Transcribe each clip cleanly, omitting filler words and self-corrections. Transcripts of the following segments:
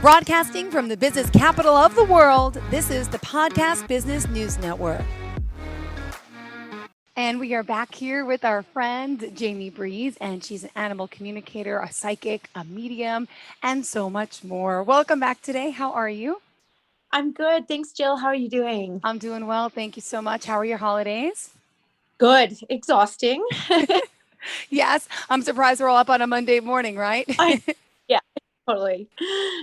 Broadcasting from the business capital of the world, this is the Podcast Business News Network. And we are back here with our friend, Jaime Breeze, and she's an animal communicator, a psychic, a medium, and so much more. Welcome back today. How are you? I'm good. Thanks, Jill. How are you doing? I'm doing well. Thank you so much. How are your holidays? Good. Exhausting. Yes. I'm surprised we're all up on a Monday morning, right? Yeah, totally.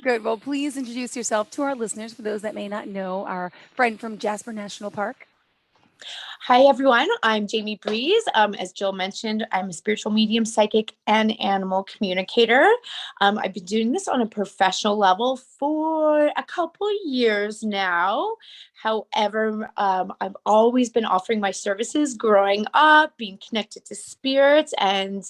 Good. Well, please introduce yourself to our listeners for those that may not know our friend from Jasper National Park. Hi, everyone. I'm Jaime Breeze. As Jill mentioned, I'm a spiritual medium, psychic, and animal communicator. I've been doing this on a professional level for a couple years now. However, I've always been offering my services growing up, being connected to spirits, and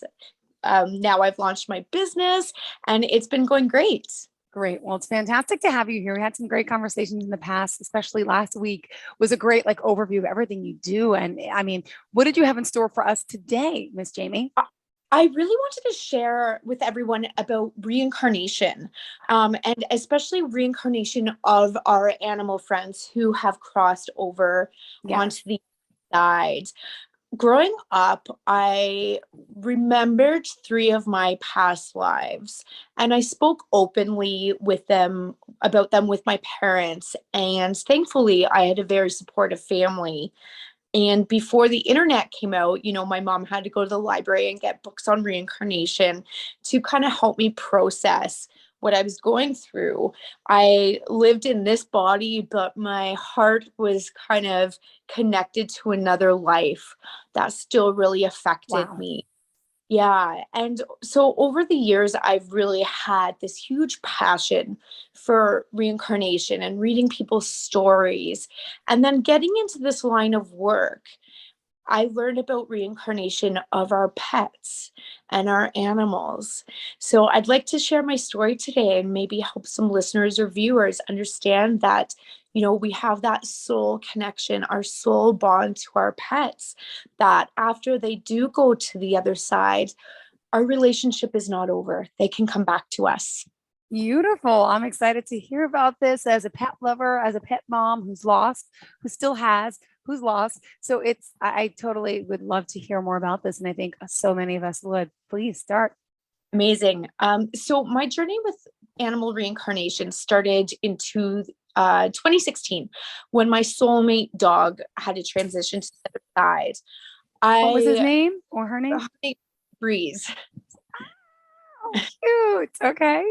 now I've launched my business, and it's been going great. Great. Well, it's fantastic to have you here. We had some great conversations in the past, especially last week was a great overview of everything you do. And I mean, what did you have in store for us today, Miss Jaime? I really wanted to share with everyone about reincarnation, and especially reincarnation of our animal friends who have crossed over onto the side. Growing up, I remembered 3 of my past lives, and I spoke openly with them about them with my parents. And thankfully, I had a very supportive family. And before the internet came out, my mom had to go to the library and get books on reincarnation to kind of help me process what I was going through. I lived in this body, but my heart was kind of connected to another life that still really affected me. Yeah. And so over the years, I've really had this huge passion for reincarnation and reading people's stories. And then getting into this line of work, I learned about reincarnation of our pets and our animals. So I'd like to share my story today and maybe help some listeners or viewers understand that, we have that soul connection, our soul bond to our pets, that after they do go to the other side, our relationship is not over. They can come back to us. Beautiful. I'm excited to hear about this as a pet lover, as a pet mom who's lost, who still has, who's lost. So I totally would love to hear more about this. And I think so many of us would. Please start. Amazing. So my journey with animal reincarnation started in 2016 when my soulmate dog had to transition to the other side. What was his name or her name? Breeze. Oh, cute. Okay.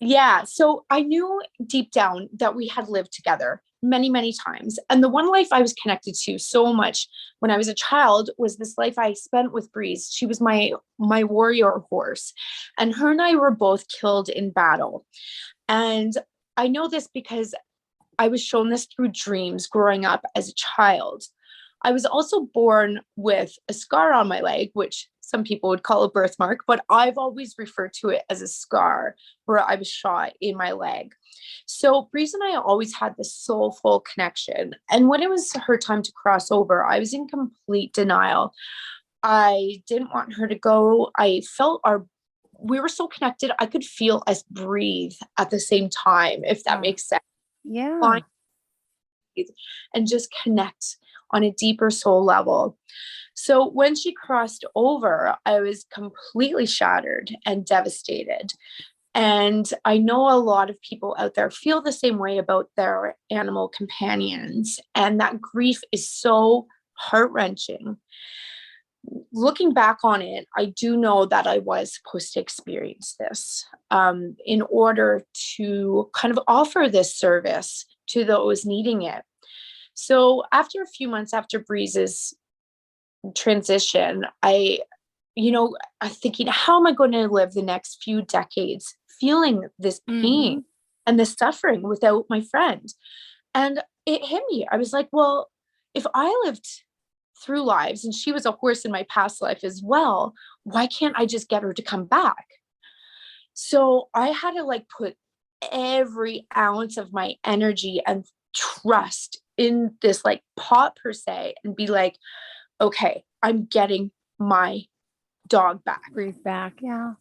Yeah. So I knew deep down that we had lived together many, many times. And the one life I was connected to so much when I was a child was this life I spent with Breeze. She was my warrior horse. And her and I were both killed in battle. And I know this because I was shown this through dreams growing up as a child. I was also born with a scar on my leg, which some people would call a birthmark, but I've always referred to it as a scar where I was shot in my leg. So Breeze and I always had this soulful connection. And when it was her time to cross over, I was in complete denial. I didn't want her to go. I felt we were so connected. I could feel us breathe at the same time, if that makes sense. Yeah. And just connect on a deeper soul level. So when she crossed over, I was completely shattered and devastated. And I know a lot of people out there feel the same way about their animal companions. And that grief is so heart-wrenching. Looking back on it, I do know that I was supposed to experience this in order to kind of offer this service to those needing it. So after a few months after Breeze's transition, I'm thinking, how am I going to live the next few decades feeling this pain and this suffering without my friend? And it hit me. I was like, well, if I lived through lives and she was a horse in my past life as well, why can't I just get her to come back? So I had to put every ounce of my energy and trust in this pot per se and be like, okay, I'm getting my dog back. Grief back. Yeah.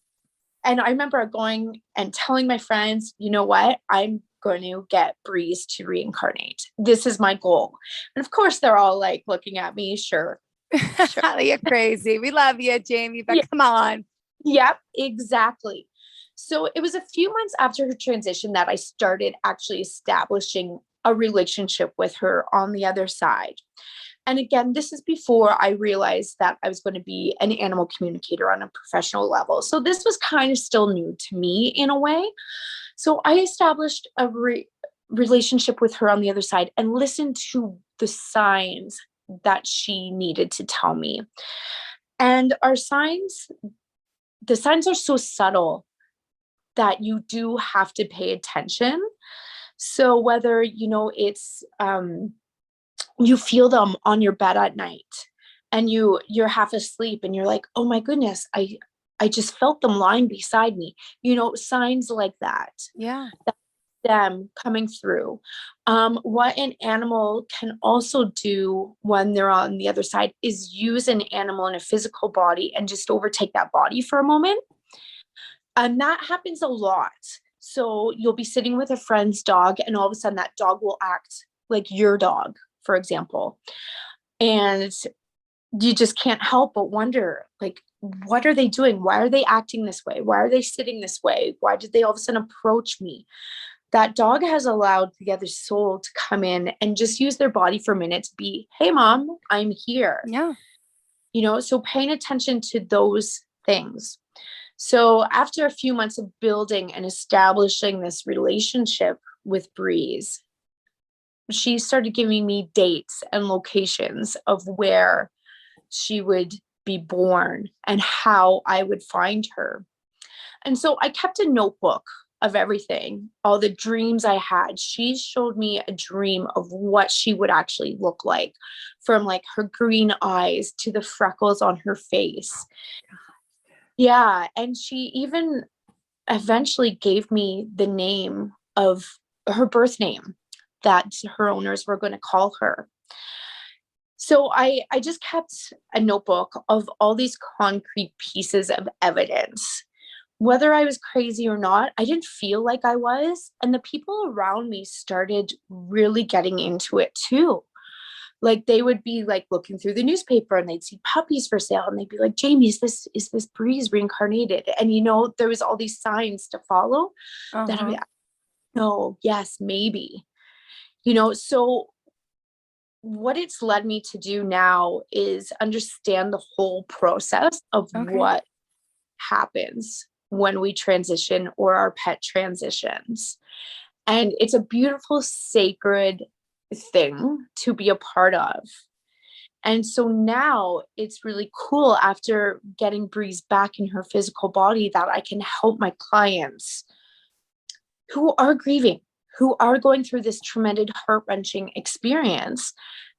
And I remember going and telling my friends, you know what? I'm going to get Breeze to reincarnate. This is my goal. And of course, they're all like looking at me. Sure. Sure. You're crazy. We love you, Jamie, but Yeah. come on. Yep, exactly. So it was a few months after her transition that I started actually establishing a relationship with her on the other side. And again, this is before I realized that I was going to be an animal communicator on a professional level. So this was kind of still new to me in a way. So I established a relationship with her on the other side and listened to the signs that she needed to tell me. And the signs are so subtle that you do have to pay attention. So whether, it's, you feel them on your bed at night and you're half asleep and you're like, oh my goodness, I just felt them lying beside me, signs like that. Yeah. Them coming through. What an animal can also do when they're on the other side is use an animal in a physical body and just overtake that body for a moment. And that happens a lot. So you'll be sitting with a friend's dog, and all of a sudden that dog will act like your dog, for example. And you just can't help but wonder, like, what are they doing? Why are they acting this way? Why are they sitting this way? Why did they all of a sudden approach me? That dog has allowed the other soul to come in and just use their body for a minute to be, hey, mom, I'm here. Yeah. So paying attention to those things. So after a few months of building and establishing this relationship with Breeze, she started giving me dates and locations of where she would be born and how I would find her. And so I kept a notebook of everything, all the dreams I had. She showed me a dream of what she would actually look like, from like her green eyes to the freckles on her face. Yeah. And she even eventually gave me the name of her birth name that her owners were going to call her. So I just kept a notebook of all these concrete pieces of evidence. Whether I was crazy or not, I didn't feel like I was. And the people around me started really getting into it too. Like they would be like looking through the newspaper and they'd see puppies for sale and they'd be like, Jamie, is this Breeze reincarnated? And there was all these signs to follow that I'm like, no, yes, maybe. So what it's led me to do now is understand the whole process of what happens when we transition or our pet transitions. And it's a beautiful, sacred thing to be a part of. And so now it's really cool after getting Breeze back in her physical body that I can help my clients who are grieving, who are going through this tremendous heart-wrenching experience,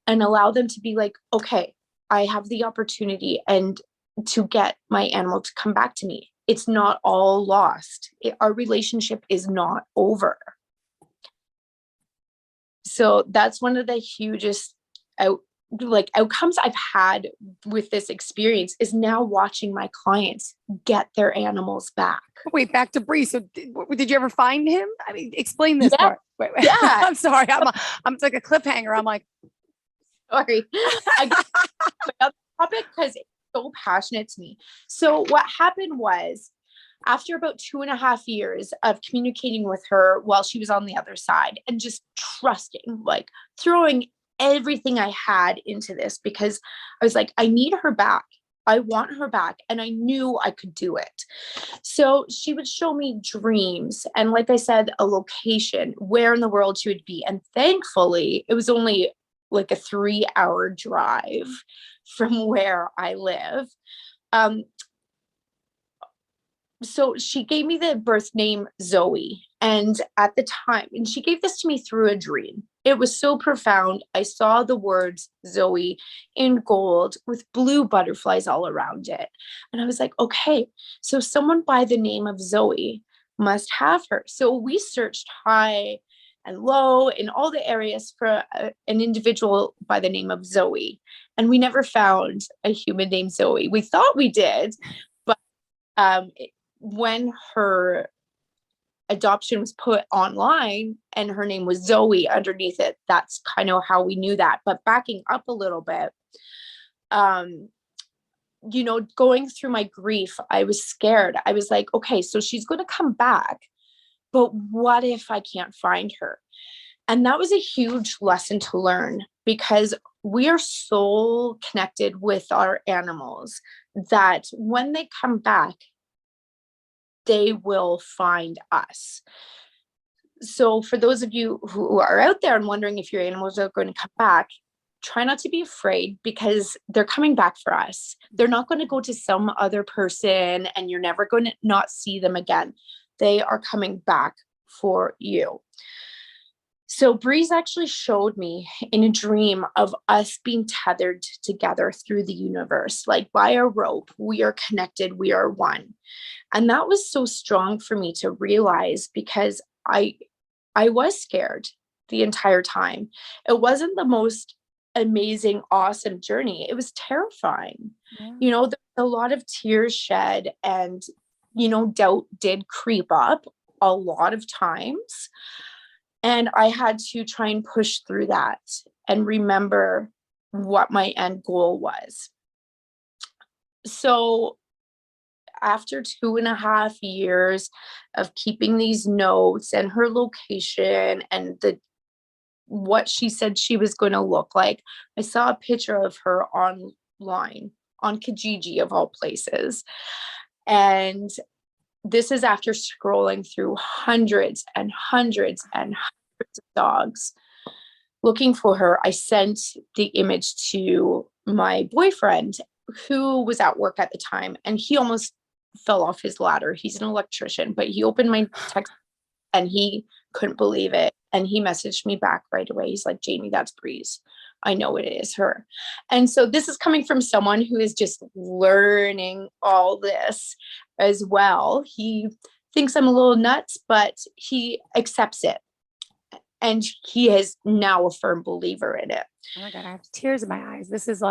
and allow them to be like, okay, I have the opportunity and to get my animal to come back to me. It's not all lost. Our relationship is not over. So that's one of the hugest outcomes I've had with this experience is now watching my clients get their animals back. Wait, back to Bree. So did you ever find him? I mean, explain this part. Wait. Yeah. I'm sorry. I'm like a cliffhanger. I'm like, sorry. I got the topic because it's so passionate to me. So what happened was, after about 2.5 years of communicating with her while she was on the other side and just trusting, like throwing everything I had into this, because I was like, I need her back. I want her back. And I knew I could do it. So she would show me dreams. And like I said, a location where in the world she would be. And thankfully, it was only like a 3-hour drive from where I live. So she gave me the birth name Zoe. And at the time, and she gave this to me through a dream. It was so profound. I saw the words Zoe in gold with blue butterflies all around it. And I was like, okay, so someone by the name of Zoe must have her. So we searched high and low in all the areas for an individual by the name of Zoe. And we never found a human named Zoe. We thought we did, but when her adoption was put online and her name was Zoe underneath it, that's kind of how we knew that. But backing up a little bit, going through my grief, I was scared. I was like, okay, so she's going to come back, but what if I can't find her? And that was a huge lesson to learn, because we are so connected with our animals that when they come back, they will find us. So for those of you who are out there and wondering if your animals are going to come back, try not to be afraid, because they're coming back for us. They're not going to go to some other person and you're never going to not see them again. They are coming back for you. So Breeze actually showed me in a dream of us being tethered together through the universe, like by a rope. We are connected, we are one. And that was so strong for me to realize, because I was scared the entire time. It wasn't the most amazing, awesome journey. It was terrifying. Yeah. There was a lot of tears shed, and, doubt did creep up a lot of times. And I had to try and push through that and remember what my end goal was. So after 2.5 years of keeping these notes and her location and what she said she was going to look like, I saw a picture of her online on Kijiji of all places. And this is after scrolling through hundreds and hundreds and hundreds of dogs looking for her. I sent the image to my boyfriend, who was at work at the time, and he almost fell off his ladder. He's an electrician, but he opened my text and he couldn't believe it. And he messaged me back right away. He's like, Jamie, that's Breeze. I know it is her. And so this is coming from someone who is just learning all this as well. He thinks I'm a little nuts, but he accepts it. And he is now a firm believer in it. Oh my God, I have tears in my eyes. This is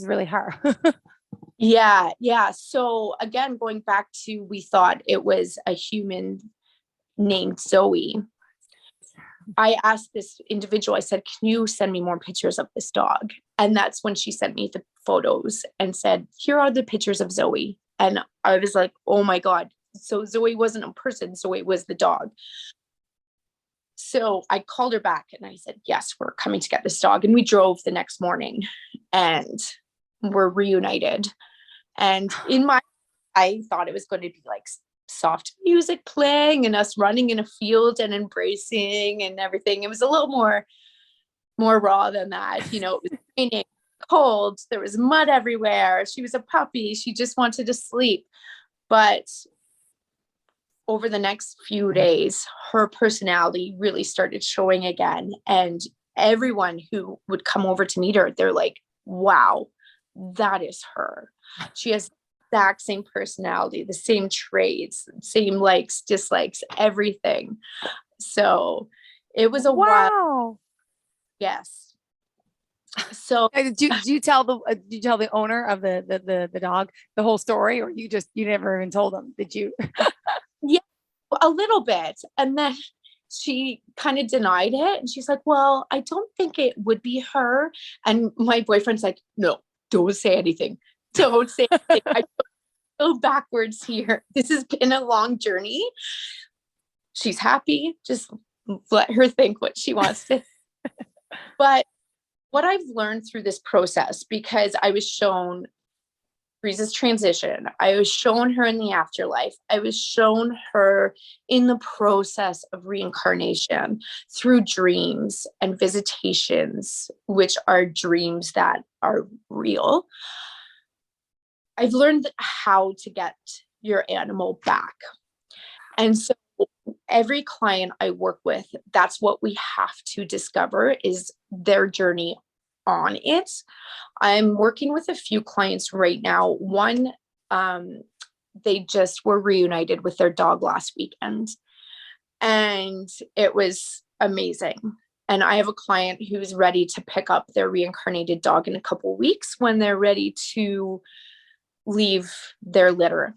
really her. Yeah. So again, going back to, we thought it was a human named Zoe. I asked this individual, I said, can you send me more pictures of this dog? And that's when she sent me the photos and said, here are the pictures of Zoe. And I was like, oh my God. So Zoe wasn't a person, Zoe was the dog. So I called her back and I said, yes, we're coming to get this dog. And we drove the next morning and we're reunited. And I thought it was going to be like soft music playing and us running in a field and embracing and everything. It was a little more raw than that. It was raining, cold, there was mud everywhere. She was a puppy. She just wanted to sleep. But over the next few days, her personality really started showing again. And everyone who would come over to meet her, they're like, wow, that is her. She has the exact same personality, the same traits, same likes, dislikes, everything. So it was a wild. Yes. So did you tell the owner of the dog the whole story, or you never even told him? Did you? Yeah, a little bit. And then she kind of denied it. And she's like, well, I don't think it would be her. And my boyfriend's like, no, don't say anything. Don't say anything. I go backwards here. This has been a long journey. She's happy. Just let her think what she wants to. But what I've learned through this process, because I was shown Breeze's transition, I was shown her in the afterlife, I was shown her in the process of reincarnation through dreams and visitations, which are dreams that are real. I've learned how to get your animal back. And so every client I work with, that's what we have to discover, is their journey on it. I'm working with a few clients right now. One, they just were reunited with their dog last weekend, and it was amazing. And I have a client who's ready to pick up their reincarnated dog in a couple weeks when they're ready to leave their litter.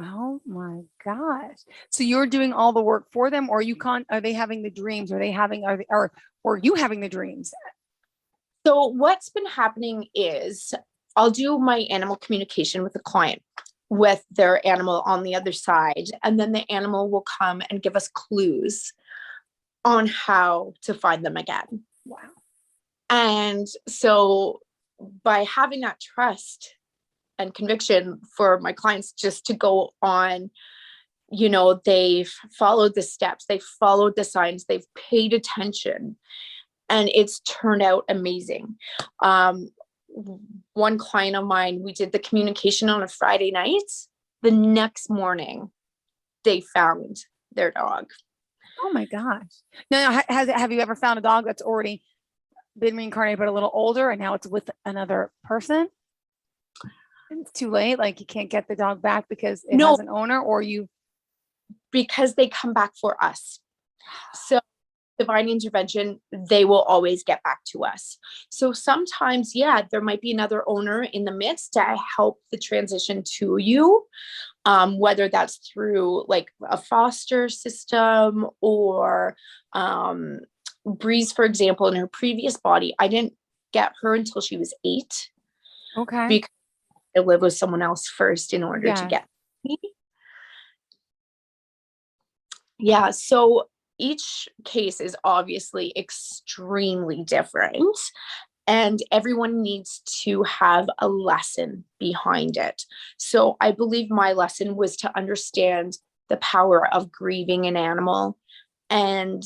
Oh my gosh. So you're doing all the work for them, or are they having the dreams? Are they having, are they, or you having the dreams? So what's been happening is I'll do my animal communication with the client with their animal on the other side, and then the animal will come and give us clues on how to find them again. Wow. And so by having that trust and conviction for my clients just to go on, they've followed the steps, they've followed the signs, they've paid attention, and it's turned out amazing. One client of mine, we did the communication on a Friday night. The next morning, they found their dog. Oh my gosh. Now, have you ever found a dog that's already been reincarnated, but a little older, and now it's with another person? And it's too late. Like you can't get the dog back because it has an owner, or you. Because they come back for us. So divine intervention, they will always get back to us. So sometimes, yeah, there might be another owner in the midst to help the transition to you, whether that's through like a foster system or Breeze, for example, in her previous body. I didn't get her until she was 8. Okay. Because I lived with someone else first in order to get me. Yeah, so each case is obviously extremely different, and everyone needs to have a lesson behind it. So I believe my lesson was to understand the power of grieving an animal and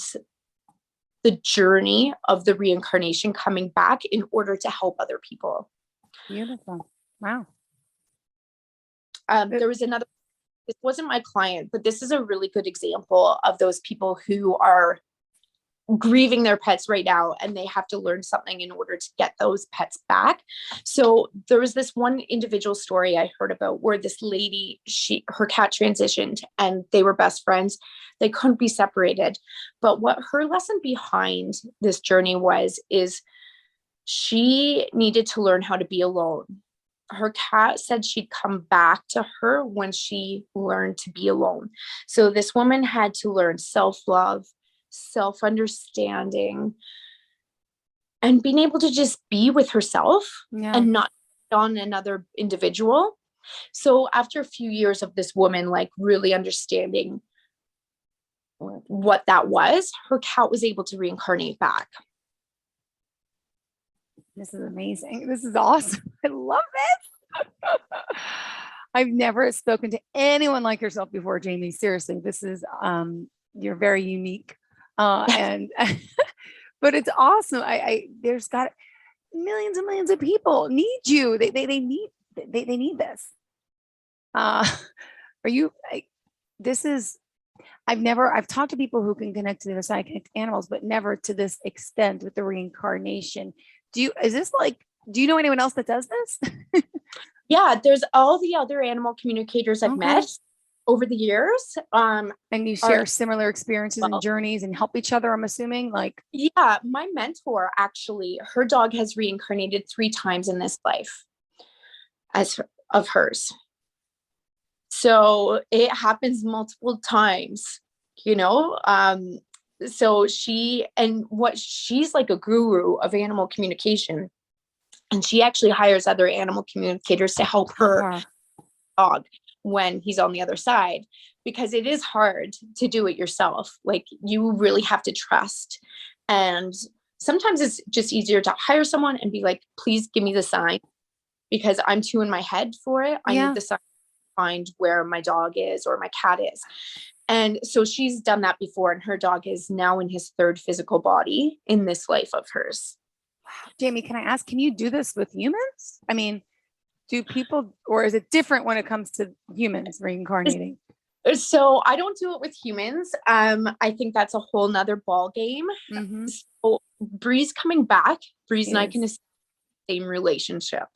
the journey of the reincarnation coming back in order to help other people. Beautiful. Wow. There was another, this wasn't my client, but this is a really good example of those people who are grieving their pets right now, and they have to learn something in order to get those pets back. So there was this one individual story I heard about where this lady, her cat transitioned and they were best friends. They couldn't be separated. But what her lesson behind this journey is she needed to learn how to be alone. Her cat said she'd come back to her when she learned to be alone. So this woman had to learn self-love, self-understanding, and being able to just be with herself and not on another individual. So after a few years of this woman like really understanding what that was, her cat was able to reincarnate back. This is amazing. This is awesome. I love it. I've never spoken to anyone like yourself before, Jaime. Seriously, this is you're very unique. And but it's awesome. There's got millions and millions of people need you. They need this. Are you this is I've talked to people who can connect to the other side, connect to animals, but never to this extent with the reincarnation. Do you know anyone else that does this? Yeah, there's all the other animal communicators I've met over the years. And you share similar experiences and journeys and help each other, I'm assuming. Yeah, my mentor, actually, her dog has reincarnated 3 times in this life as of hers. So it happens multiple times, so she's like a guru of animal communication, and she actually hires other animal communicators to help her dog when he's on the other side, because it is hard to do it yourself. Like, you really have to trust. And sometimes it's just easier to hire someone and be like, please give me the sign, because I'm too in my head for it. I need the sign to find where my dog is or my cat is. And so she's done that before, and her dog is now in his 3rd physical body in this life of hers. Wow. Jaime, can I ask, can you do this with humans? I mean, do people, or is it different when it comes to humans reincarnating? So I don't do it with humans. I think that's a whole nother ball game. Mm-hmm. So Breeze coming back, Breeze and I can establish the same relationship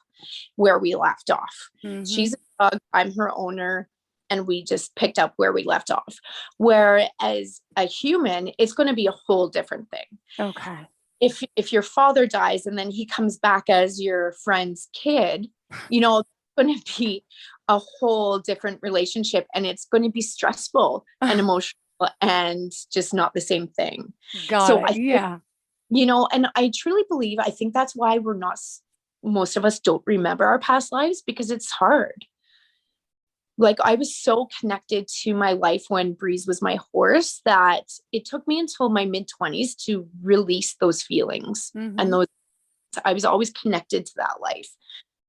where we left off. Mm-hmm. She's a dog, I'm her owner, and we just picked up where we left off. Whereas a human, it's going to be a whole different thing. Okay. If your father dies and then he comes back as your friend's kid, it's going to be a whole different relationship, and it's going to be stressful and emotional and just not the same thing. Got So it. I think, Yeah. and I truly believe, I think that's why most of us don't remember our past lives, because it's hard. Like, I was so connected to my life when Breeze was my horse that it took me until my mid-20s to release those feelings. And those, I was always connected to that life.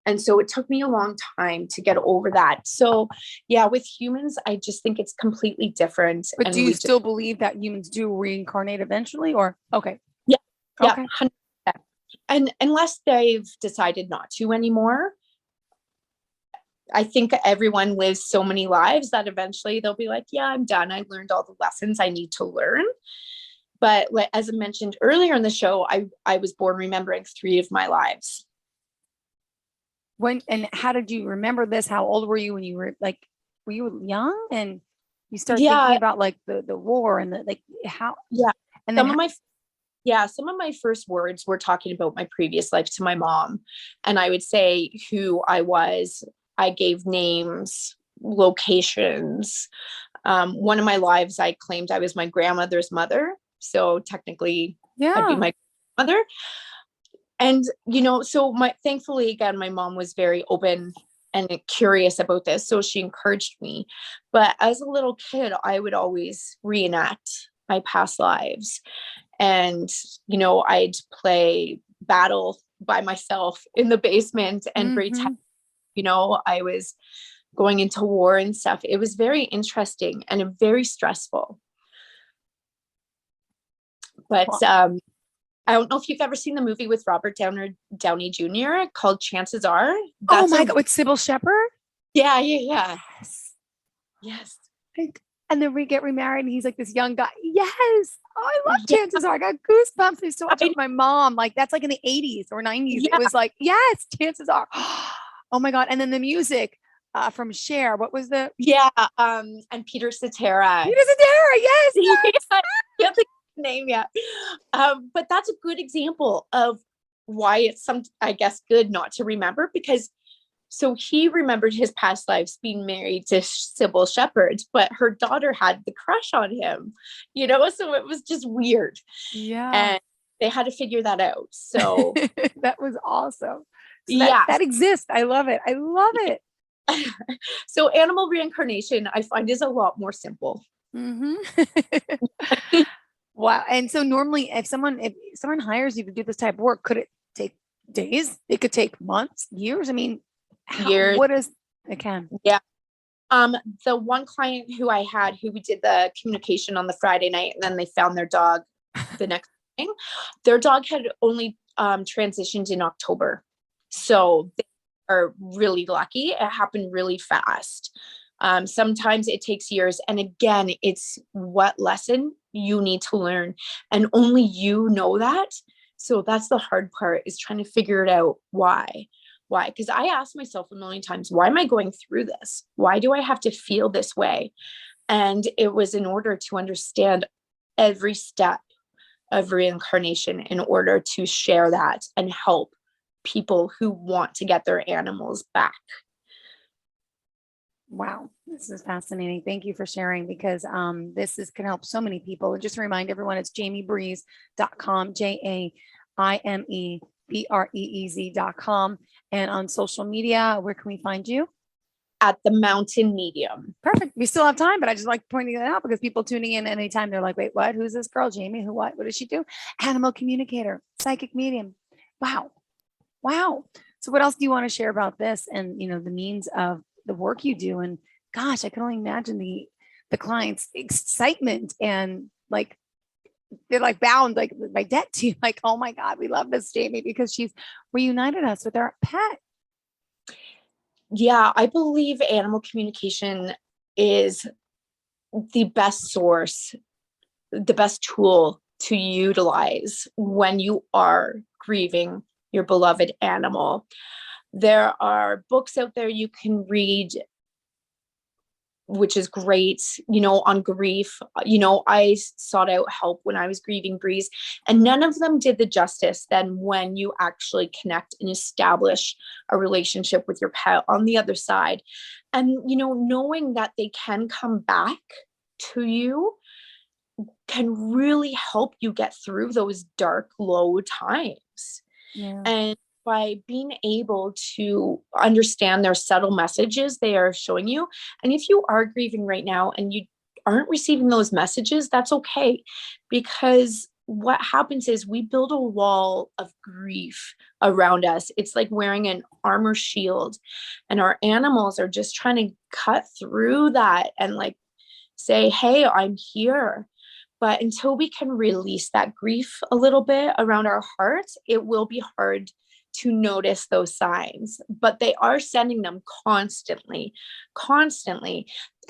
And so it took me a long time to get over that. So yeah, with humans, I just think it's completely different. But And do you still believe that humans do reincarnate eventually, or okay? Yeah, yeah, Okay. 100%. And unless they've decided not to anymore, I think everyone lives so many lives that eventually they'll be like, yeah, I'm done. I learned all the lessons I need to learn. But as I mentioned earlier in the show, I was born remembering 3 of my lives. When and how did you remember this? How old were you when you were like, were you young and you start thinking Yeah, about like the war and the like how yeah. and then Some of my some of my first words were talking about my previous life to my mom. And I would say who I was. I gave names, locations. One of my lives, I claimed I was my grandmother's mother. So technically, I'd be yeah. my mother. And, so thankfully, again, my mom was very open and curious about this. So she encouraged me. But as a little kid, I would always reenact my past lives. And, I'd play battle by myself in the basement and pretend, I was going into war and stuff. It was very interesting and very stressful. But Well, I don't know if you've ever seen the movie with Robert Downey Jr. called Chances Are. oh That's my God, with Sybil Shepherd? yeah, yeah, yeah. Yes. Yes. Like, and then we get remarried and he's like this young guy. Yes. Oh, I love Yeah, Chances Are. I got goosebumps. I used to watch it I, with my mom. Like that's like in the 80s or 90s. It yeah. was like, yes, Chances Are. Oh my God. And then the music from Cher. What was the Yeah. And Peter Cetera. Peter Cetera? Yes, yes. Yeah, can't think of the name yet. But that's a good example of why it's I guess, good not to remember, because so he remembered his past lives being married to Sybil Shepherd, but her daughter had the crush on him, so it was just weird. Yeah. And they had to figure that out. So That was awesome. So that yeah. that exists. I love it. I love it. So animal reincarnation, I find, is a lot more simple. Hmm. Wow. And so normally if someone hires you to do this type of work, could it take days? It could take months, years. I mean, Years. what is it can? Yeah. The one client who I had, who we did the communication on the Friday night, and then they found their dog the next morning. Their dog had only transitioned in October. So they are really lucky. It happened really fast. Sometimes it takes years. And again, it's what lesson you need to learn. And only you know that. So that's the hard part, is trying to figure it out. Why? Why? Because I asked myself a million times, why am I going through this? Why do I have to feel this way? And it was in order to understand every step of reincarnation, in order to share that and help people who want to get their animals back. Wow, this is fascinating. Thank you for sharing, because this is can help so many people. And just to remind everyone, it's jaimebreeze.com, JAIMEBREEZ.com. And on social media, where can we find you? At the Mountain Medium. Perfect. We still have time, but I just like pointing it out because people tuning in anytime they're like, wait, what? Who's this girl, Jaime? Who, what does she do? Animal communicator, psychic medium. Wow. Wow. So what else do you want to share about this and, the means of the work you do? And gosh, I can only imagine the client's excitement and like, they're like bound like by debt to you. Like, oh my God, we love this Jaime because she's reunited us with our pet. Yeah, I believe animal communication is the best source, the best tool to utilize when you are grieving your beloved animal. There are books out there you can read, which is great, on grief. I sought out help when I was grieving Breeze, and none of them did the justice than when you actually connect and establish a relationship with your pet on the other side. And, knowing that they can come back to you can really help you get through those dark, low times. Yeah. And by being able to understand their subtle messages they are showing you. And if you are grieving right now and you aren't receiving those messages, that's okay. Because what happens is we build a wall of grief around us. It's like wearing an armor shield, and our animals are just trying to cut through that and like say, hey, I'm here. But until we can release that grief a little bit around our hearts, it will be hard to notice those signs. But they are sending them constantly.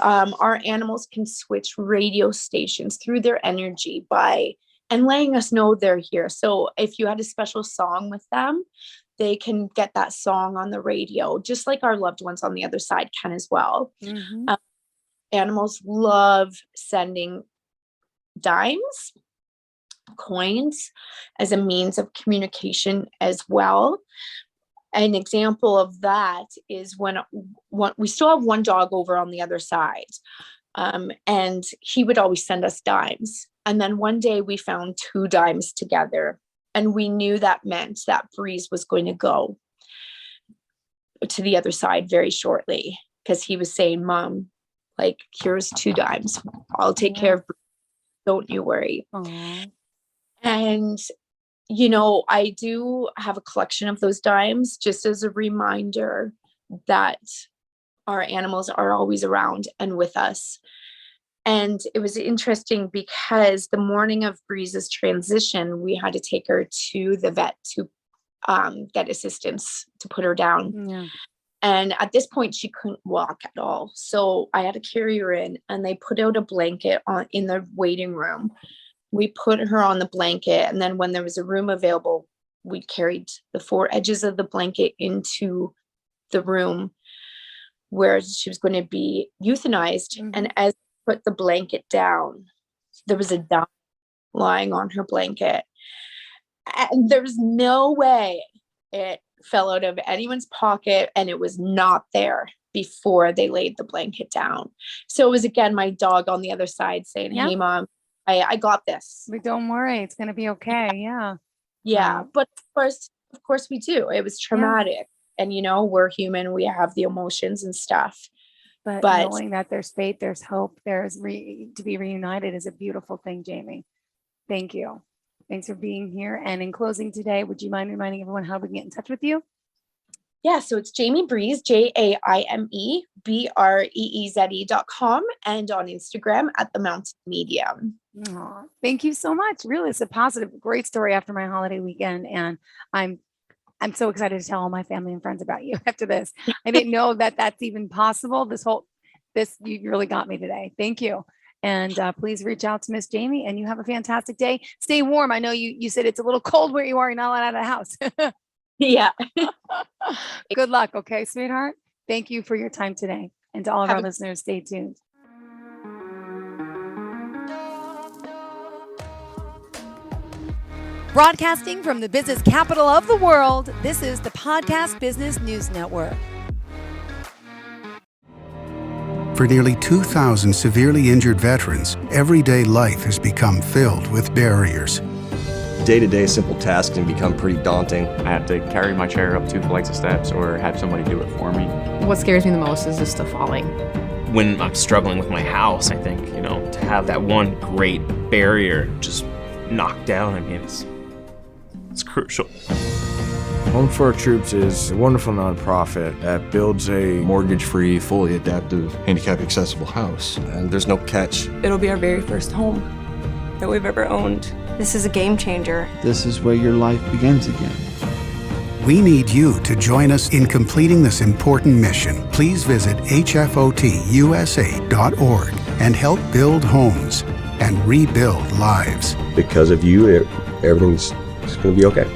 Our animals can switch radio stations through their energy and letting us know they're here. So if you had a special song with them, they can get that song on the radio, just like our loved ones on the other side can as well. Mm-hmm. Animals love sending dimes, coins as a means of communication as well. An example of that is when we still have one dog over on the other side, and he would always send us dimes. And then one day we found 2 dimes together, and we knew that meant that Breeze was going to go to the other side very shortly, because he was saying, Mom, like, here's 2 dimes. I'll take care of Breeze. Don't you worry. Aww. And, I do have a collection of those dimes just as a reminder that our animals are always around and with us. And it was interesting because the morning of Breeze's transition, we had to take her to the vet to get assistance to put her down. Yeah. And at this point, she couldn't walk at all. So I had to carry her in, and they put out a blanket in the waiting room. We put her on the blanket. And then when there was a room available, we carried the 4 edges of the blanket into the room where she was going to be euthanized. Mm-hmm. And as we put the blanket down, there was a dime lying on her blanket. And there's no way it fell out of anyone's pocket, and it was not there before they laid the blanket down. So it was, again, my dog on the other side saying, Hey, Mom, I got this. But don't worry, it's going to be okay. Yeah. Right. But of course we do. It was traumatic. And, we're human. We have the emotions and stuff. But knowing that there's faith, there's hope, there's to be reunited is a beautiful thing, Jaime. Thank you. Thanks for being here. And in closing today, would you mind reminding everyone how we can get in touch with you? Yeah, so it's Jaime Breeze, JaimeBreeze.com, and on Instagram at The Mountain Medium. Aww, thank you so much. Really, it's a positive, great story after my holiday weekend. And I'm so excited to tell all my family and friends about you after this. I didn't know that that's even possible. You really got me today. Thank you. And please reach out to Miss Jaime, and you have a fantastic day. Stay warm. I know you said it's a little cold where you are. You're not allowed out of the house. Yeah. Good luck. Okay, sweetheart. Thank you for your time today. And to all of our listeners, stay tuned. Broadcasting from the business capital of the world, this is the Podcast Business News Network. For nearly 2,000 severely injured veterans, everyday life has become filled with barriers. Day-to-day simple tasks can become pretty daunting. I have to carry my chair up 2 flights of steps or have somebody do it for me. What scares me the most is just the falling. When I'm struggling with my house, I think, to have that one great barrier just knocked down, it's crucial. Home for Our Troops is a wonderful nonprofit that builds a mortgage-free, fully adaptive, handicap-accessible house. And there's no catch. It'll be our very first home that we've ever owned. This is a game changer. This is where your life begins again. We need you to join us in completing this important mission. Please visit hfotusa.org and help build homes and rebuild lives. Because of you, everything's going to be okay.